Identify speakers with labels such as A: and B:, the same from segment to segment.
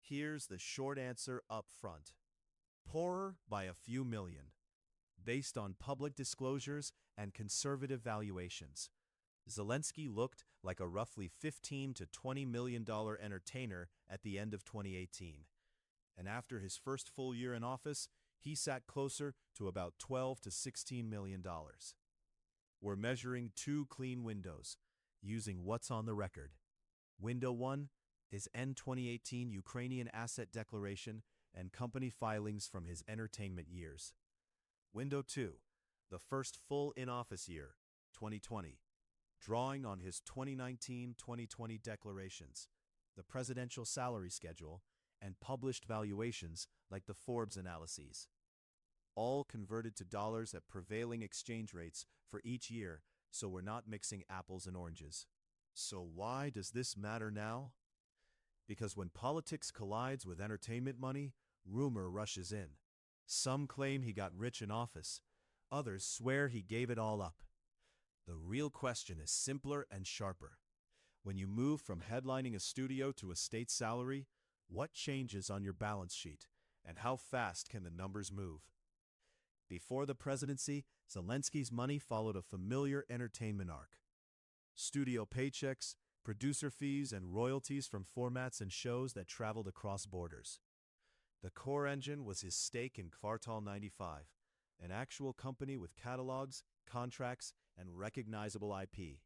A: Here's the short answer up front. Poorer by a few million, based on public disclosures and conservative valuations. Zelensky looked like a roughly $15 to $20 million entertainer at the end of 2018. And after his first full year in office, he sat closer to about $12 to $16 million. We're measuring two clean windows, using what's on the record. Window 1 is end 2018 Ukrainian asset declaration and company filings from his entertainment years. Window 2, the first full in-office year, 2020, drawing on his 2019-2020 declarations, the presidential salary schedule, and published valuations like the Forbes analyses. All converted to dollars at prevailing exchange rates for each year, so we're not mixing apples and oranges. So why does this matter now? Because when politics collides with entertainment money, rumor rushes in. Some claim he got rich in office. Others swear he gave it all up. The real question is simpler and sharper. When you move from headlining a studio to a state salary, what changes on your balance sheet, and how fast can the numbers move? Before the presidency, Zelensky's money followed a familiar entertainment arc. Studio paychecks, producer fees, and royalties from formats and shows that traveled across borders. The core engine was his stake in Kvartal 95, an actual company with catalogs, contracts, and recognizable IP.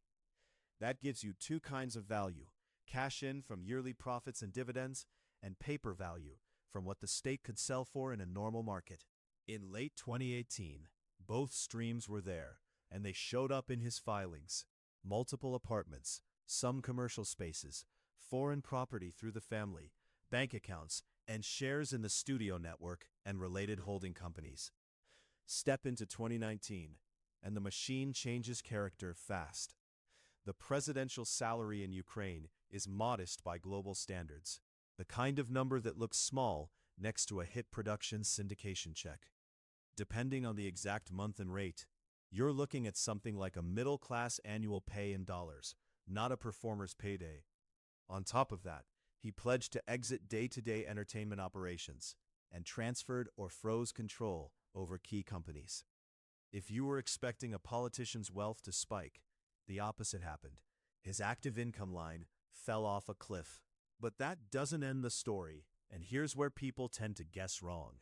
A: That gives you two kinds of value: cash in from yearly profits and dividends, and paper value from what the state could sell for in a normal market. In late 2018, both streams were there, and they showed up in his filings. Multiple apartments, some commercial spaces, foreign property through the family, bank accounts, and shares in the studio network and related holding companies. Step into 2019, and the machine changes character fast. The presidential salary in Ukraine is modest by global standards, the kind of number that looks small next to a hit production syndication check. Depending on the exact month and rate, you're looking at something like a middle-class annual pay in dollars, not a performer's payday. On top of that, he pledged to exit day-to-day entertainment operations and transferred or froze control over key companies. If you were expecting a politician's wealth to spike, the opposite happened. His active income line fell off a cliff. But that doesn't end the story, and here's where people tend to guess wrong.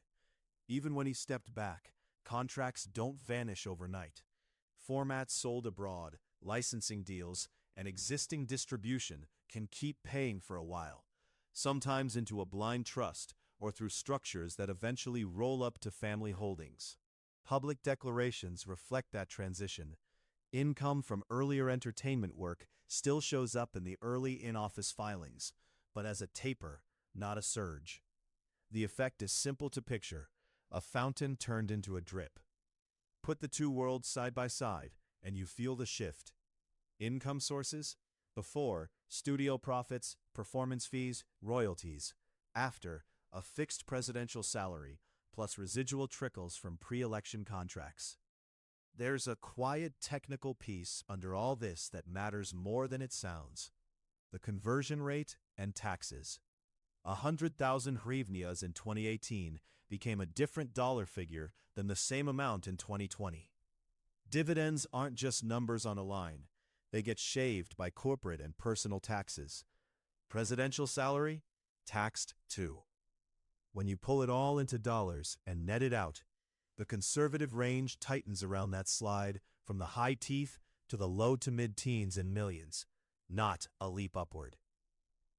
A: Even when he stepped back, contracts don't vanish overnight. Formats sold abroad, licensing deals, and existing distribution can keep paying for a while, sometimes into a blind trust or through structures that eventually roll up to family holdings. Public declarations reflect that transition. Income from earlier entertainment work still shows up in the early in-office filings, but as a taper, not a surge. The effect is simple to picture: a fountain turned into a drip. Put the two worlds side by side, and you feel the shift. Income sources: before, studio profits, performance fees, royalties. After, a fixed presidential salary, plus residual trickles from pre-election contracts. There's a quiet technical piece under all this that matters more than it sounds: the conversion rate and taxes. 100,000 hryvnias in 2018 became a different dollar figure than the same amount in 2020. Dividends aren't just numbers on a line. They get shaved by corporate and personal taxes. Presidential salary? Taxed too. When you pull it all into dollars and net it out, the conservative range tightens around that slide from the high teeth to the low to mid-teens in millions, not a leap upward.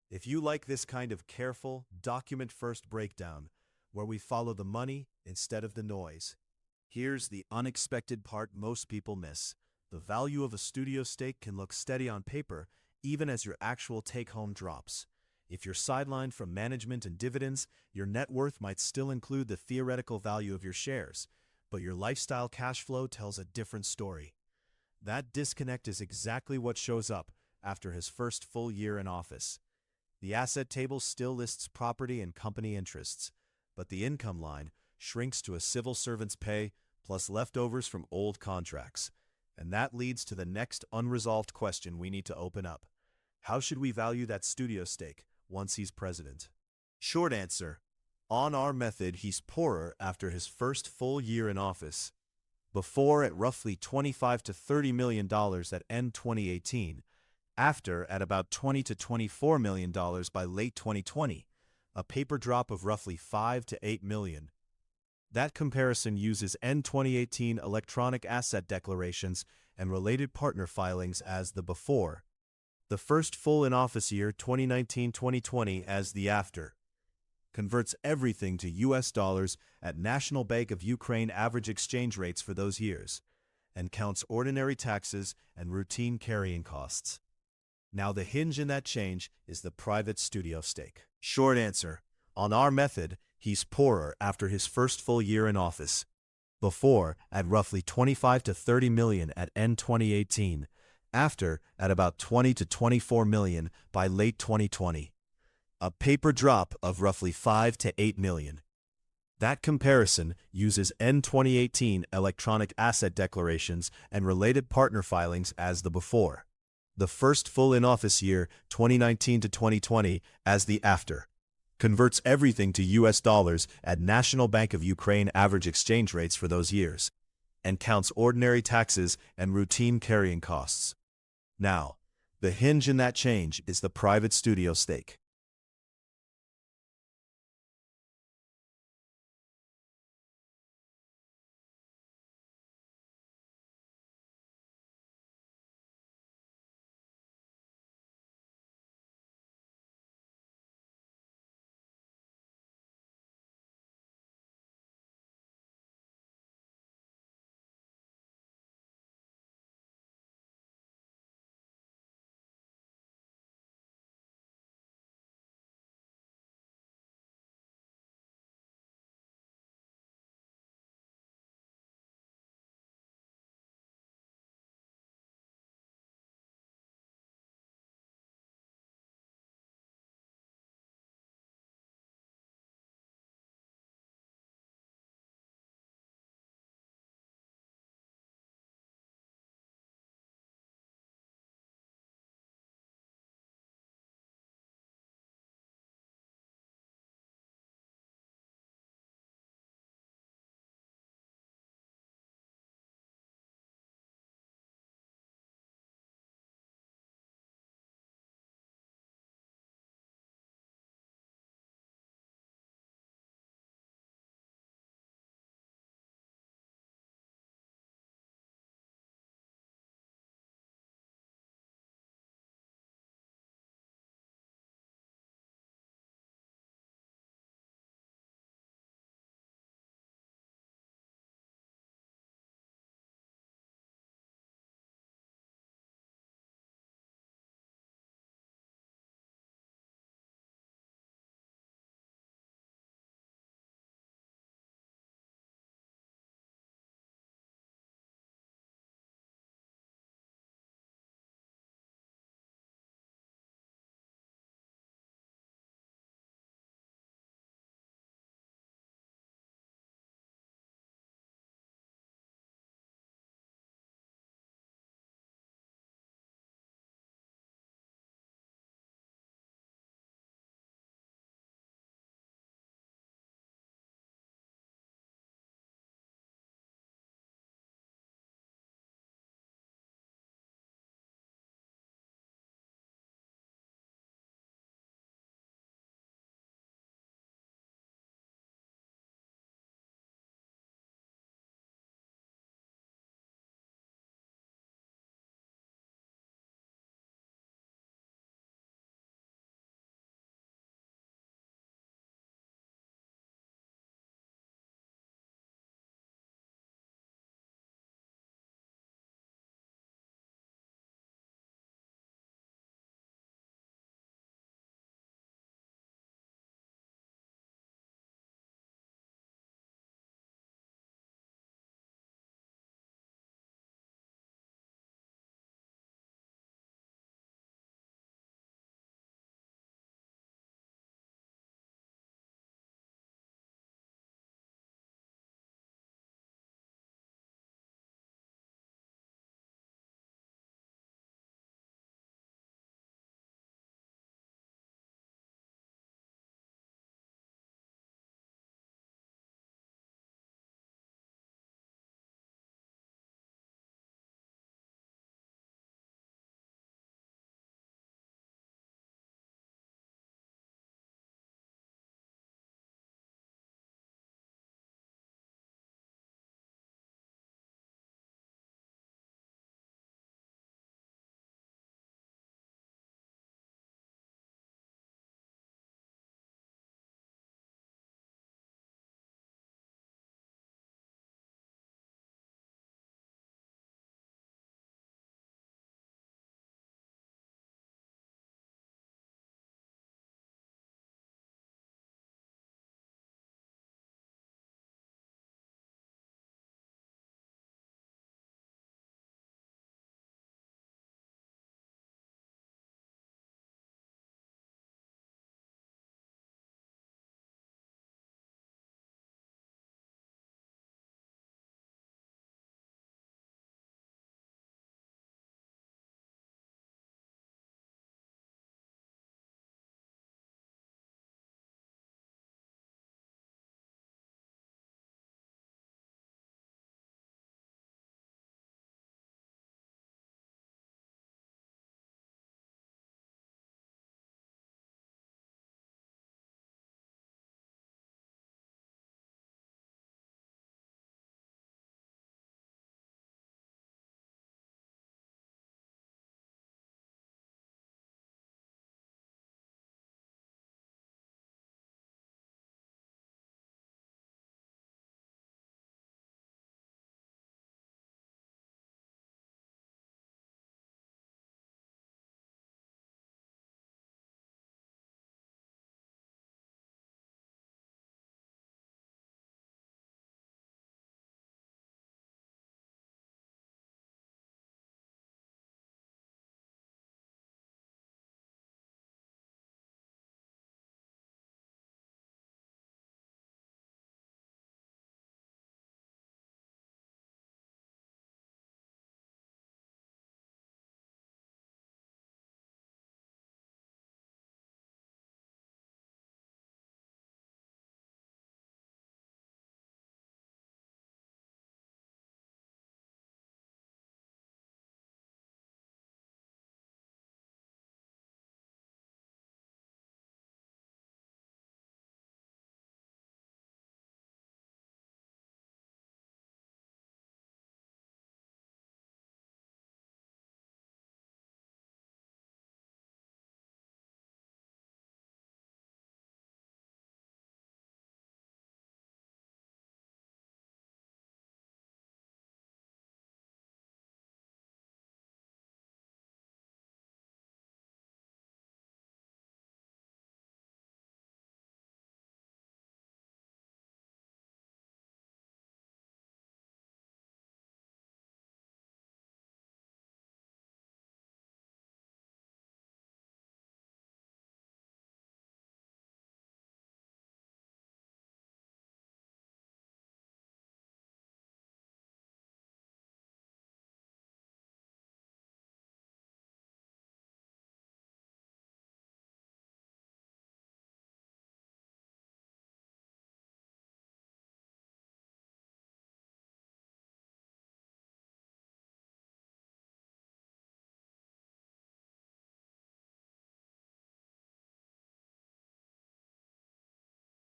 A: If you like this kind of careful, document-first breakdown, where we follow the money instead of the noise, here's the unexpected part most people miss. The value of a studio stake can look steady on paper, even as your actual take-home drops. If you're sidelined from management and dividends, your net worth might still include the theoretical value of your shares, but your lifestyle cash flow tells a different story. That disconnect is exactly what shows up after his first full year in office. The asset table still lists property and company interests, but the income line shrinks to a civil servant's pay plus leftovers from old contracts. And that leads to the next unresolved question we need to open up. How should we value that studio stake once he's president? Short answer. On our method, he's poorer after his first full year in office. Before at roughly $25 to $30 million at end 2018, after at about $20 to $24 million by late 2020, a paper drop of roughly $5 to $8 million. That comparison uses end 2018 electronic asset declarations and related partner filings as the before, the first full in-office year 2019-2020 as the after, converts everything to US dollars at National Bank of Ukraine average exchange rates for those years, and counts ordinary taxes and routine carrying costs. Now the hinge in that change is the private studio stake. Short answer. On our method, he's poorer after his first full year in office. Before, at roughly $25 to $30 million at end 2018, after, at about $20 to $24 million by late 2020. A paper drop of roughly $5 to $8 million. That comparison uses end 2018 electronic asset declarations and related partner filings as the before, the first full in-office year 2019 to 2020 as the after, converts everything to US dollars at National Bank of Ukraine average exchange rates for those years, and counts ordinary taxes and routine carrying costs. Now, the hinge in that change is the private studio stake.